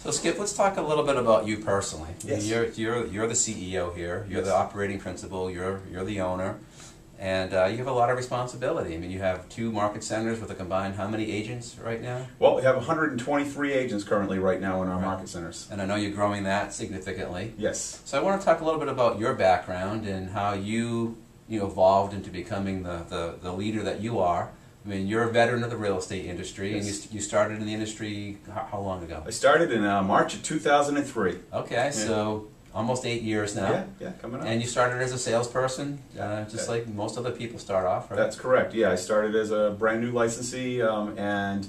So Skip, let's talk a little bit about you personally. Yes. You're the CEO here. You're the operating principal. You're the owner, and you have a lot of responsibility. I mean, you have 2 market centers with a combined how many agents right now? Well, we have 123 agents currently right now in our market centers. And I know you're growing that significantly. Yes. So I want to talk a little bit about your background and how you evolved into becoming the leader that you are. I mean, you're a veteran of the real estate industry, yes. and you started in the industry how long ago? I started in March of 2003. Okay, yeah. So almost 8 years now. Yeah, coming up. And you started as a salesperson, just like most other people start off, right? That's correct. Yeah, I started as a brand new licensee, and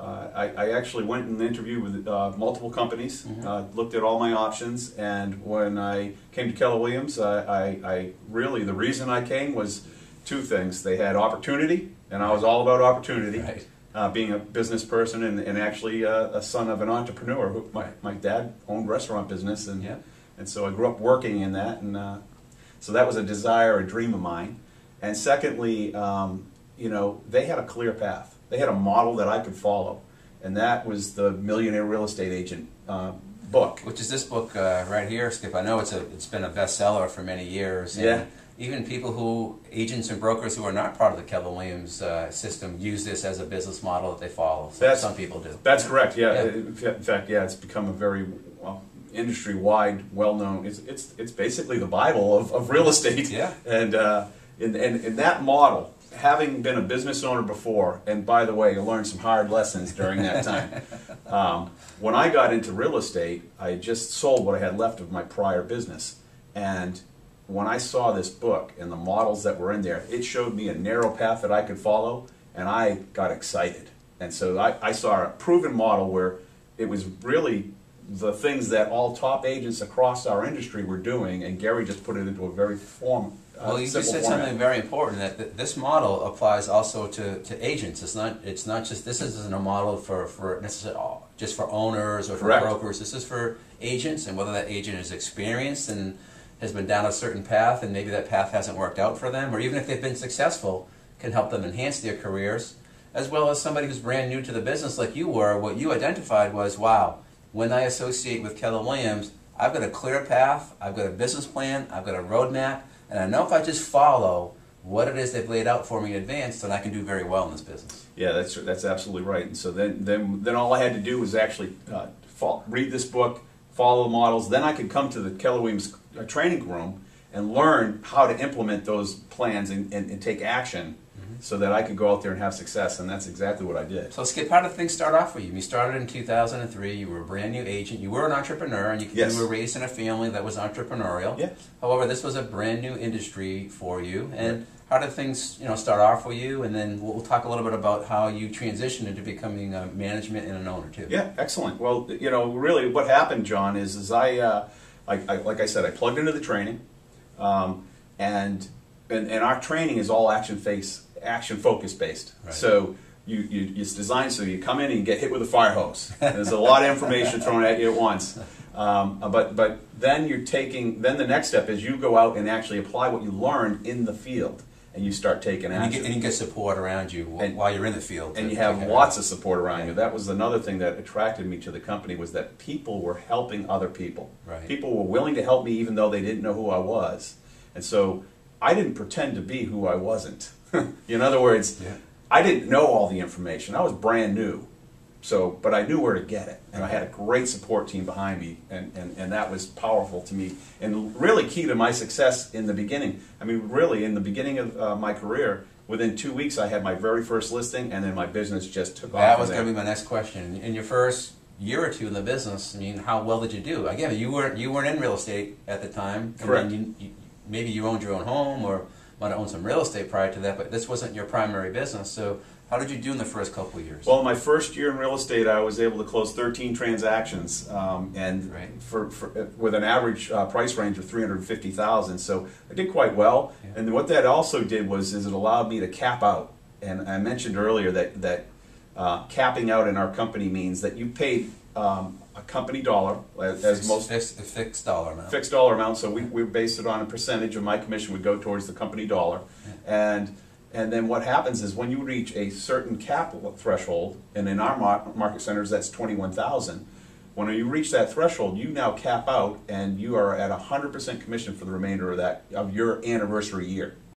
I actually went and interviewed with multiple companies, looked at all my options, and when I came to Keller Williams, I really, the reason I came was 2 things. They had opportunity, and I was all about opportunity. Right. Being a business person and actually a son of an entrepreneur. Who, my dad owned a restaurant business, and so I grew up working in that, and so that was a desire, a dream of mine. And secondly, they had a clear path. They had a model that I could follow, and that was the Millionaire Real Estate Agent book. Which is this book right here, Skip. I know it's been a bestseller for many years. And even people agents and brokers who are not part of the Keller Williams system use this as a business model that they follow. So some people do. That's correct, yeah. In fact, it's become a very industry-wide, well-known, it's basically the Bible of real estate. Yeah. And in that model, having been a business owner before, and by the way, I learned some hard lessons during that time. When I got into real estate, I just sold what I had left of my prior business. And when I saw this book and the models that were in there, it showed me a narrow path that I could follow, and I got excited. And so I saw a proven model where it was really the things that all top agents across our industry were doing, and Gary just put it into a very well, you just said something very important, that this model applies also to agents. It's not just, this isn't a model for necessarily just for owners or for brokers. This is for agents, and whether that agent is experienced and has been down a certain path, and maybe that path hasn't worked out for them, or even if they've been successful, can help them enhance their careers, as well as somebody who's brand new to the business like you were. What you identified was, wow, when I associate with Keller Williams, I've got a clear path, I've got a business plan, I've got a roadmap, and I know if I just follow what it is they've laid out for me in advance, then I can do very well in this business. Yeah, that's absolutely right. And so then all I had to do was actually read this book, follow the models. Then I could come to the Keller Williams training room and learn how to implement those plans and take action, so that I could go out there and have success, and that's exactly what I did. So Skip, how did things start off for you? You started in 2003, you were a brand new agent, you were an entrepreneur, and you were raised in a family that was entrepreneurial. Yeah. However, this was a brand new industry for you, and how did things start off for you, and then we'll talk a little bit about how you transitioned into becoming a management and an owner too. Yeah, excellent. Well, really what happened, John, is I like I said, I plugged into the training, and our training is all action focus based. Right. So it's designed so you come in and you get hit with a fire hose. There's a lot of information thrown at you at once. But then then the next step is you go out and actually apply what you learned in the field, and you start taking action. And you get support around you while you're in the field. And you have lots of support around you. That was another thing that attracted me to the company, was that people were helping other people. Right. People were willing to help me even though they didn't know who I was. And so I didn't pretend to be who I wasn't. In other words, I didn't know all the information. I was brand new. But I knew where to get it, and I had a great support team behind me, and that was powerful to me, and really key to my success in the beginning. I mean, really, in the beginning of my career, within 2 weeks, I had my very first listing, and then my business just took off. That was going to be my next question. In your first year or two in the business, I mean, how well did you do? Again, you weren't in real estate at the time. Correct. Maybe you owned your own home, or might have owned some real estate prior to that, but this wasn't your primary business. So how did you do in the first couple of years? Well, my first year in real estate, I was able to close 13 transactions, and with an average price range of $350,000. So I did quite well. Yeah. And what that also did is it allowed me to cap out. And I mentioned earlier that capping out in our company means that you paid a company dollar, as most fixed dollar amount. Fixed dollar amount. So we based it on a percentage of my commission would go towards the company dollar, and then what happens is when you reach a certain cap threshold, and in our market centers that's 21,000, When you reach that threshold, you now cap out, and you are at 100% commission for the remainder of your anniversary year.